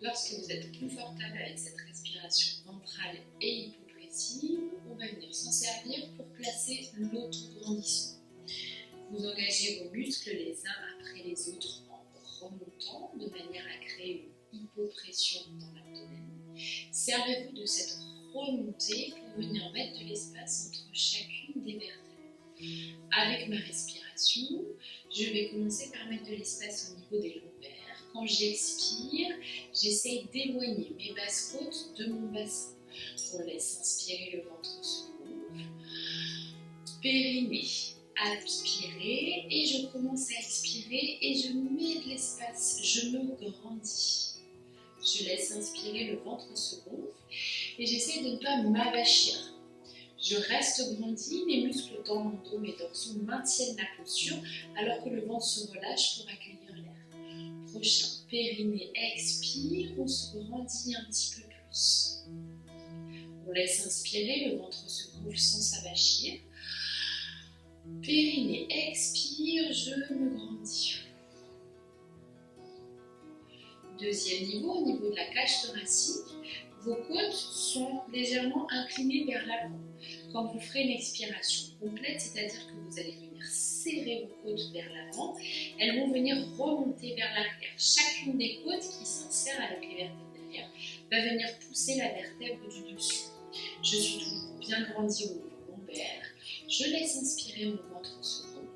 Lorsque vous êtes confortable avec cette respiration ventrale et hypopressive, on va venir s'en servir pour placer l'autograndissement. Vous engagez vos muscles les uns après les autres en remontant de manière à créer une hypopression dans l'abdomen. Servez-vous de cette remontée pour venir mettre de l'espace entre chacune des vertèbres. Avec ma respiration, je vais commencer par mettre de l'espace au niveau des lombaires. Quand j'expire, j'essaye d'éloigner mes basses côtes de mon bassin. On laisse inspirer, le ventre se gonfle. Périnée, aspirer et je commence à expirer et je mets de l'espace, je me grandis. Je laisse inspirer, le ventre se gonfle et j'essaie de ne pas m'avachir. Je reste grandi, les muscles dans mon dos, mes dorsaux maintiennent la posture alors que le ventre se relâche pour accueillir l'air. Prochain, périnée, expire, on se grandit un petit peu plus. On laisse inspirer, le ventre se gonfle sans s'avachir. Périnée, expire, je me grandis. Deuxième niveau, au niveau de la cage thoracique, vos côtes sont légèrement inclinées vers l'avant. Quand vous ferez une expiration complète, c'est-à-dire que vous allez venir serrer vos côtes vers l'avant, elles vont venir remonter vers l'arrière. Chacune des côtes qui s'insère avec les vertèbres derrière va venir pousser la vertèbre du dessus. Je suis toujours bien grandi au niveau lombaire. Je laisse inspirer, mon ventre se gonfle.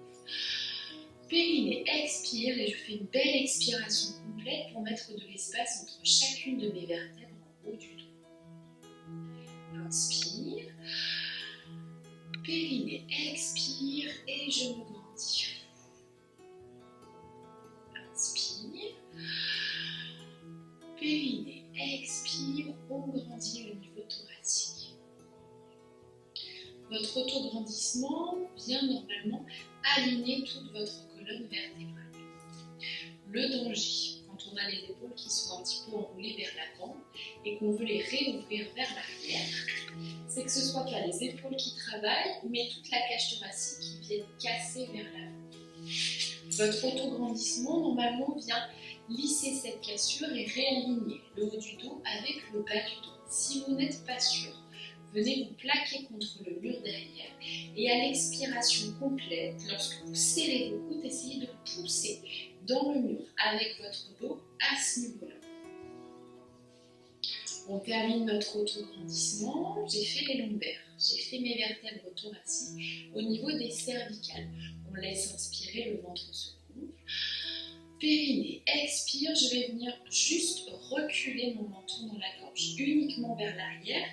Périnée, expire et je fais une belle expiration complète pour mettre de l'espace entre chacune de mes vertèbres en haut du dos. Inspire. Périnée, expire et je me grandis. Inspire. Périnée, expire, on grandit au niveau thoracique. Votre autograndissement vient normalement aligner toute votre colonne vertébrale. Le danger, quand on a les épaules qui sont un petit peu enroulées vers l'avant et qu'on veut les réouvrir vers l'arrière, c'est que ce soit pas les épaules qui travaillent, mais toute la cage thoracique qui vienne casser vers l'avant. Votre autograndissement, normalement, vient lisser cette cassure et réaligner le haut du dos avec le bas du dos. Si vous n'êtes pas sûr, venez vous plaquer contre le mur derrière et à l'expiration complète, lorsque vous serrez vos coudes, essayez de pousser dans le mur avec votre dos à ce niveau-là. On termine notre autograndissement. J'ai fait les lombaires, j'ai fait mes vertèbres thoraciques au niveau des cervicales. On laisse inspirer, le ventre se gonfle. Périnée, expire, je vais venir juste reculer mon menton dans la gorge, uniquement vers l'arrière,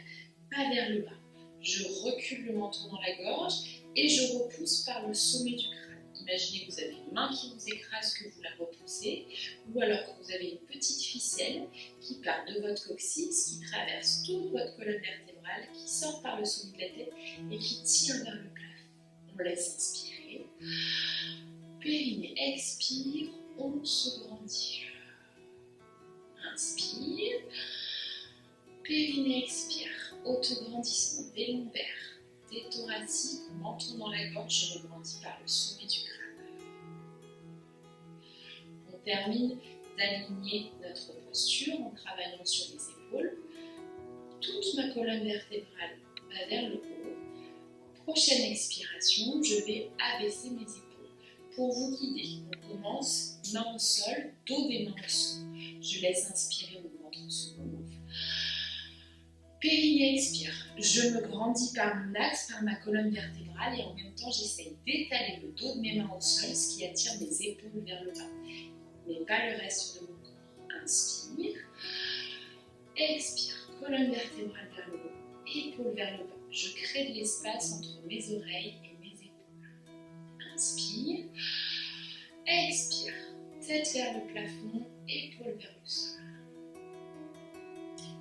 pas vers le bas. Je recule le menton dans la gorge et je repousse par le sommet du crâne. Imaginez que vous avez une main qui vous écrase, que vous la repoussez, ou alors que vous avez une petite ficelle qui part de votre coccyx, qui traverse toute votre colonne vertébrale, qui sort par le sommet de la tête et qui tire vers le plafond. On laisse inspirer. Périnée, expire, on se grandit. Inspire. Périnée, expire. Autograndissement des lombaires, des thoraciques, menton dans la gorge, je me grandis par le sommet du crâne. On termine d'aligner notre posture en travaillant sur les épaules. Toute ma colonne vertébrale va vers le haut. Prochaine expiration, je vais abaisser mes épaules. Pour vous guider, on commence main au sol, dos des mains au sol. Je laisse inspirer, mon ventre se gonfle. Périnée, expire. Je me grandis par mon axe, par ma colonne vertébrale et en même temps j'essaye d'étaler le dos de mes mains au sol, ce qui attire mes épaules vers le bas, mais pas le reste de mon corps. Inspire. Expire. Colonne vertébrale vers le haut, épaules vers le bas. Je crée de l'espace entre mes oreilles et mes épaules. Inspire. Expire. Tête vers le plafond, épaules vers le sol.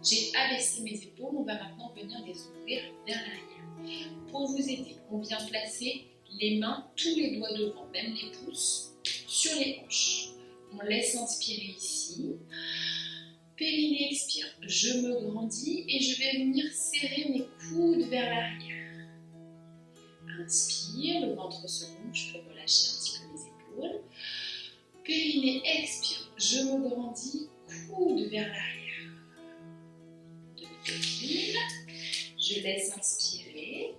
J'ai abaissé mes épaules, on va maintenant venir les ouvrir vers l'arrière. Pour vous aider, on vient placer les mains, tous les doigts devant, même les pouces, sur les hanches. On laisse inspirer ici. Périnée, expire. Je me grandis et je vais venir serrer mes coudes vers l'arrière. Inspire, le ventre se gonfle, je peux relâcher un petit peu mes épaules. Périnée, expire. Je me grandis, coude vers l'arrière. Je laisse inspirer.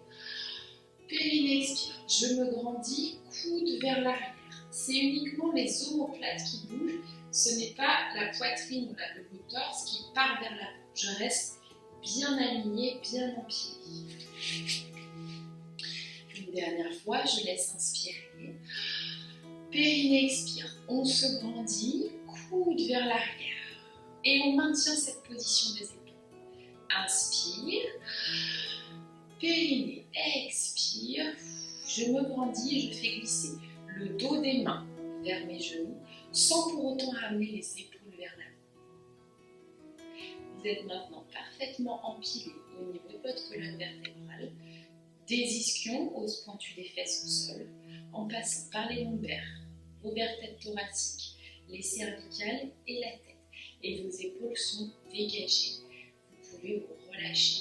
Périnée expire. Je me grandis, coude vers l'arrière. C'est uniquement les omoplates qui bougent. Ce n'est pas la poitrine ou le haut torse qui part vers l'avant. Je reste bien alignée, bien empilée. Une dernière fois, je laisse inspirer. Périnée expire. On se grandit, coude vers l'arrière. Et on maintient cette position des épaules. Inspire. Périnée expire. Je me grandis et je fais glisser le dos des mains vers mes genoux sans pour autant ramener les épaules vers l'avant. Vous êtes maintenant parfaitement empilé au niveau de votre colonne vertébrale, des ischions, os pointus des fesses au sol, en passant par les lombaires, vos vertèbres thoraciques, les cervicales et la tête. Et vos épaules sont dégagées. Vous pouvez vous relâcher